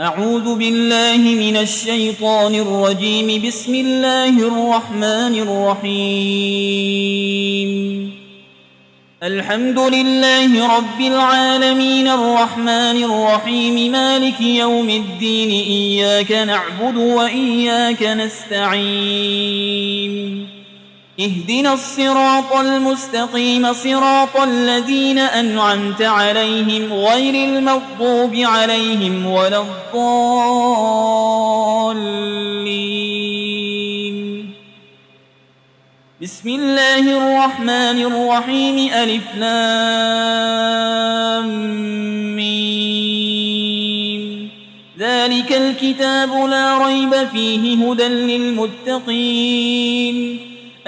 أعوذ بالله من الشيطان الرجيم. بسم الله الرحمن الرحيم. الحمد لله رب العالمين الرحمن الرحيم مالك يوم الدين. إياك نعبد وإياك نستعين. اهدنا الصراط المستقيم صراط الذين أنعمت عليهم غير المغضوب عليهم ولا الضالين. بسم الله الرحمن الرحيم. ألف لام ميم. ذلك الكتاب لا ريب فيه هدى للمتقين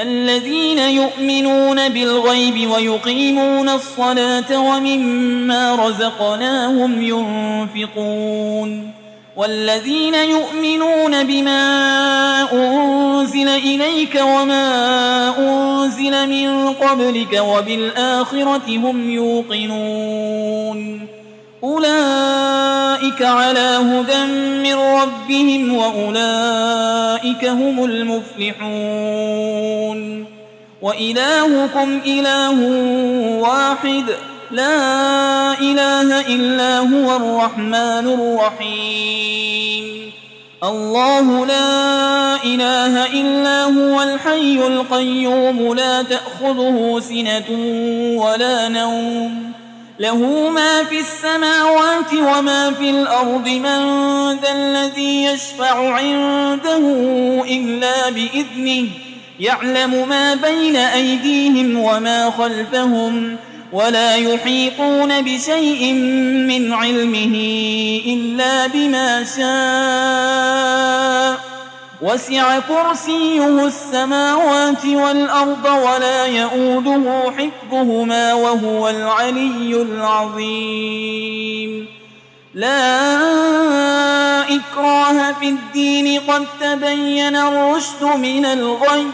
الذين يؤمنون بالغيب ويقيمون الصلاة ومما رزقناهم ينفقون والذين يؤمنون بما أنزل إليك وما أنزل من قبلك وبالآخرة هم يوقنون أولئك على هدى من ربهم وأولئك هم المفلحون. وإلهكم إله واحد لا إله إلا هو الرحمن الرحيم. الله لا إله إلا هو الحي القيوم لا تأخذه سنة ولا نوم له ما في السماوات وما في الأرض. من ذا الذي يشفع عنده إلا بإذنه يعلم ما بين أيديهم وما خلفهم ولا يحيطون بشيء من علمه إلا بما شاء. وسع كرسيه السماوات والأرض ولا يؤوده حفظهما وهو العلي العظيم. لا إكراه في الدين قد تبين الرشد من الغي.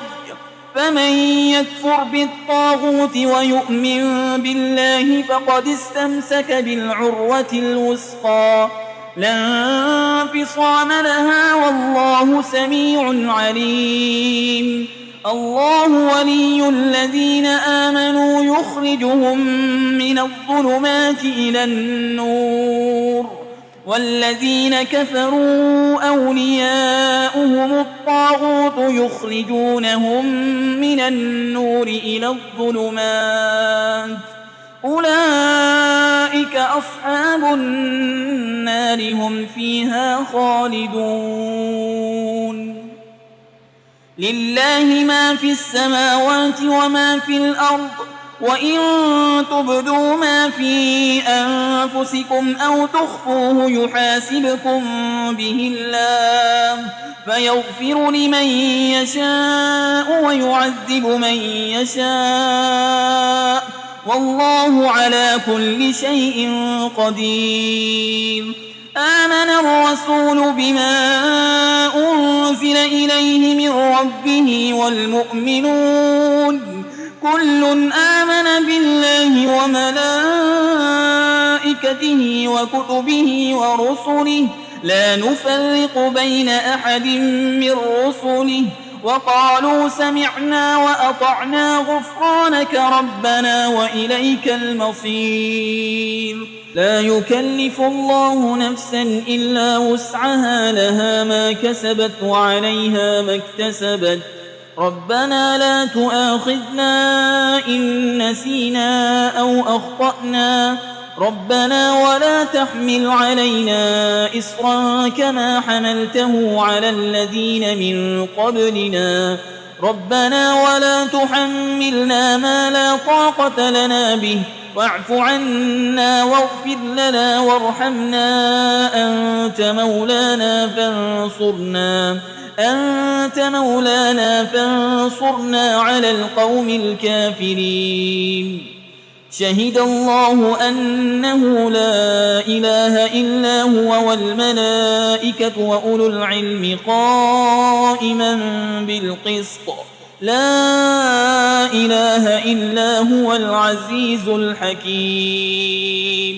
فمن يكفر بالطاغوت ويؤمن بالله فقد استمسك بالعروة الوثقى لا انفصام لها والله سميع عليم. الله ولي الذين آمنوا يخرجهم من الظلمات إلى النور والذين كفروا أولياؤهم الطاغوت يخرجونهم من النور إلى الظلمات أولئك أصحاب النار هم فيها خالدون. لله ما في السماوات وما في الأرض وإن تبدوا ما في أنفسكم أو تخفوه يحاسبكم به الله فيغفر لمن يشاء ويعذب من يشاء والله على كل شيء قدير. آمن الرسول بما أنزل إليه من ربه والمؤمنون كل آمن بالله وملائكته وكتبه ورسله لا نفرق بين أحد من رسله وقالوا سمعنا وأطعنا غفرانك ربنا وإليك المصير. لا يكلف الله نفسا إلا وسعها لها ما كسبت وعليها ما اكتسبت. ربنا لا تؤاخذنا إن نسينا أو أخطأنا ربنا ولا تحمل علينا إصرا كما حملته على الذين من قبلنا ربنا ولا تحملنا ما لا طاقة لنا به واعف عنا واغفر لنا وارحمنا أنت مولانا فانصرنا على القوم الكافرين. شهد الله أنه لا إله إلا هو والملائكة وأولو العلم قائما بالقسط لا إله إلا هو العزيز الحكيم.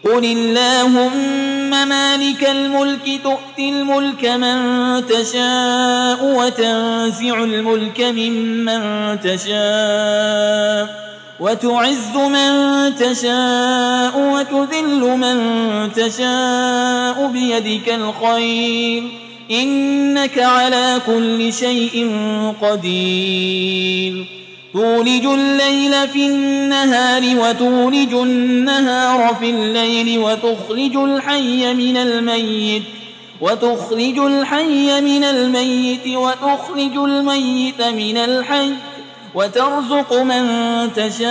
قل اللهم مالك الملك تؤتي الملك من تشاء وتنزع الملك ممن تشاء وتعز من تشاء وتذل من تشاء بيدك الخير إنك على كل شيء قدير تولج الليل في النهار وتولج النهار في الليل وتخرج الحي من الميت وتخرج الميت من الحي وترزق من تشاء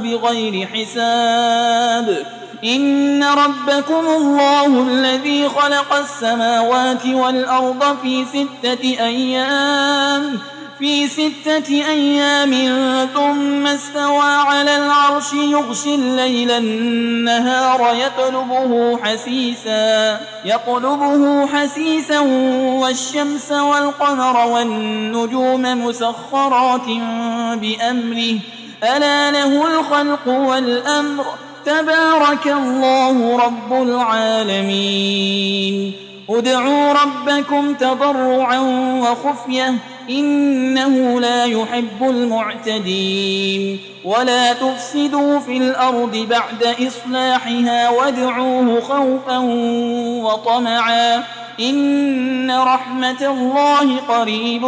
بغير حساب إن ربكم الله الذي خلق السماوات والأرض في 6 أيام ثم استوى على العرش يغشي الليل النهار يطلبه حسيسا والشمس والقمر والنجوم مسخرات بأمره ألا له الخلق والأمر تبارك الله رب العالمين ادعوا ربكم تضرعا وخفية إنه لا يحب المعتدين ولا تفسدوا في الأرض بعد إصلاحها وادعوه خوفا وطمعا إن رحمة الله قريب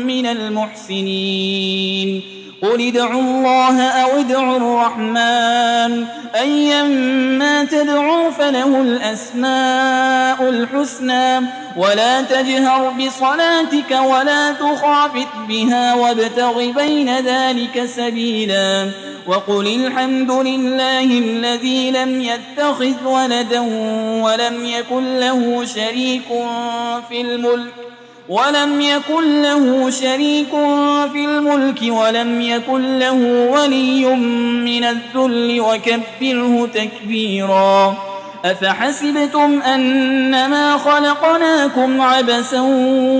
من المحسنين قل ادعوا الله أو ادعوا الرحمن أيما تدعوا فله الأسماء الحسنى ولا تجهر بصلاتك ولا تخافت بها وابتغ بين ذلك سبيلا وقل الحمد لله الذي لم يتخذ ولدا ولم يكن له شريك في الملك ولم يكن له ولي من الذل وكبره تكبيرا أفحسبتم أنما خلقناكم عبثا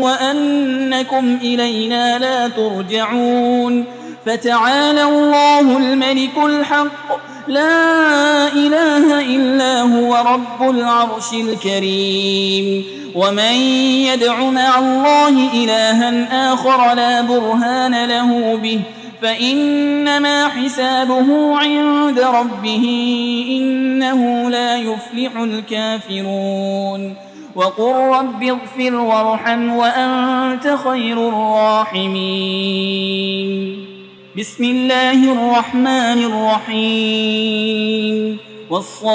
وأنكم إلينا لا ترجعون فتعالى الله الملك الحق لا إله إلا هو رب العرش الكريم ومن يدع مع الله إلها آخر لا برهان له به فإنما حسابه عند ربه إنه لا يفلح الكافرون وقل رب اغفر وارحم وأنت خير الراحمين بسم الله الرحمن الرحيم والصافات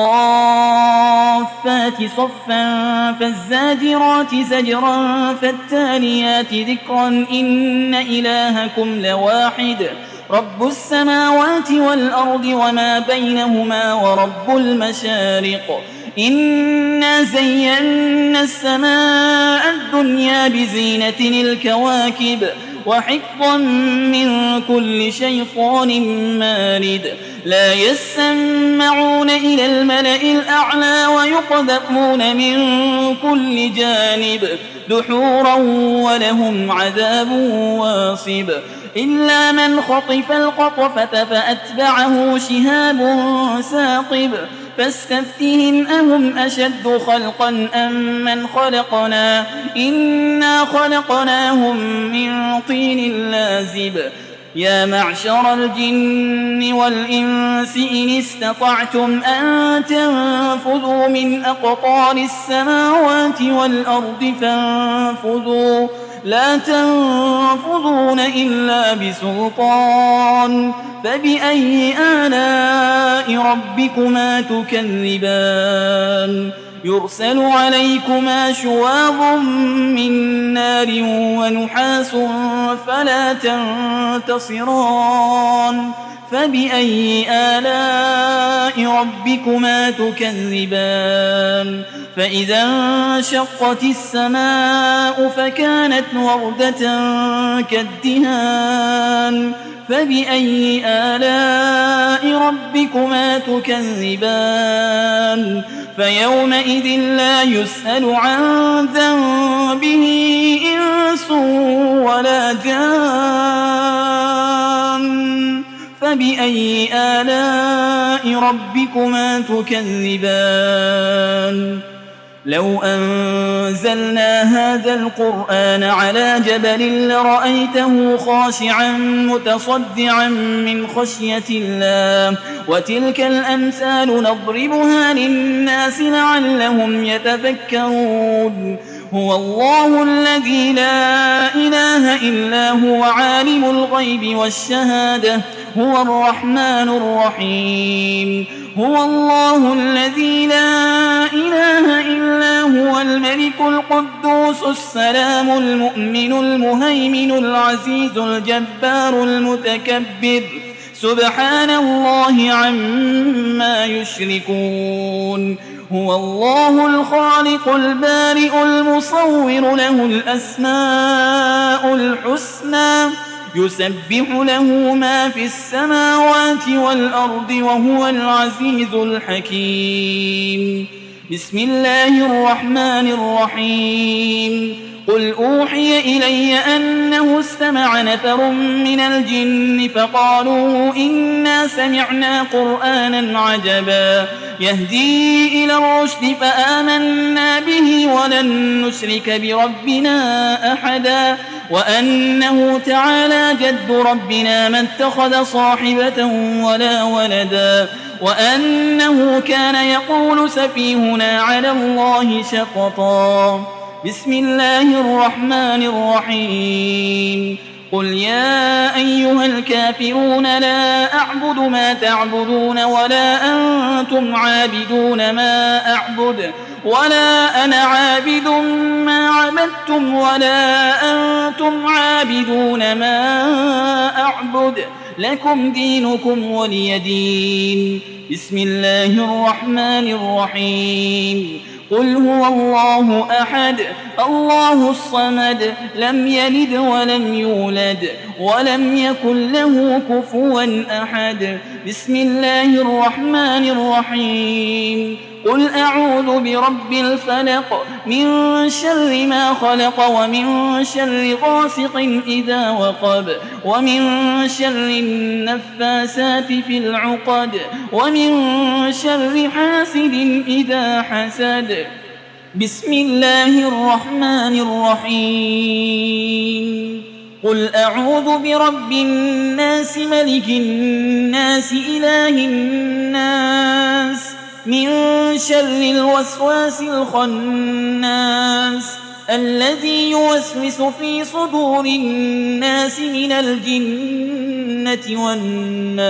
صفا فالزاجرات زجرا فالتاليات ذكرا إن إلهكم لواحد رب السماوات والأرض وما بينهما ورب المشارق إنا زينا السماء الدنيا بزينة الكواكب وحفظا من كل شيطان مارد لا يسمعون إلى الملأ الأعلى ويقذفون من كل جانب دحورا ولهم عذاب واصب إلا من خطف القطفة فأتبعه شهاب ثاقب فاستفتهم أهم أشد خلقا أم من خلقنا إنا خلقناهم من طين لازب يا معشر الجن والإنس إن استطعتم أن تنفذوا من أقطار السماوات والأرض فانفذوا لا تنفذون إلا بسلطان فبأي آلاء ربكما تكذبان يرسل عليكما شواظ من نار ونحاس فلا تنتصران فبأي آلاء ربكما تكذبان فإذا انشقت السماء فكانت وردة كالدهان فبأي آلاء ربكما تكذبان فيومئذ لا يسأل عن ذنبه إنس ولا جان فبأي آلاء ربكما تكذبان لو أنزلنا هذا القرآن على جبل لرأيته خاشعا متصدعا من خشية الله وتلك الأمثال نضربها للناس لعلهم يتفكرون هو الله الذي لا إله إلا هو عالم الغيب والشهادة هو الرحمن الرحيم هو الله الذي لا إله إلا هو الملك القدوس السلام المؤمن المهيمن العزيز الجبار المتكبر سبحان الله عما يشركون هو الله الخالق البارئ المصور له الأسماء الحسنى يسبح له ما في السماوات والأرض وهو العزيز الحكيم بسم الله الرحمن الرحيم قل أوحي إلي أنه استمع نفر من الجن فقالوا إنا سمعنا قرآنا عجبا يهدي إلى الرشد فآمنا به ولن نشرك بربنا أحدا وأنه تعالى جد ربنا ما اتخذ صاحبة ولا ولدا وأنه كان يقول سفيهنا على الله شططا بسم الله الرحمن الرحيم قل يا أيها الكافرون لا أعبد ما تعبدون ولا أنتم عابدون ما أعبد ولا أنا عابد ما عبدتم ولا أنتم عابدون ما أعبد لكم دينكم ولي دين بسم الله الرحمن الرحيم قل هو الله أحد الله الصمد لم يلد ولم يولد ولم يكن له كفوا أحد بسم الله الرحمن الرحيم قل أعوذ برب الفلق من شر ما خلق ومن شر غاسق إذا وقب ومن شر النفاسات في العقد ومن شر حاسد إذا حسد بسم الله الرحمن الرحيم قل أعوذ برب الناس ملك الناس إله الناس من شر الوسواس الخناس الذي يوسوس في صدور الناس من الجنة والناس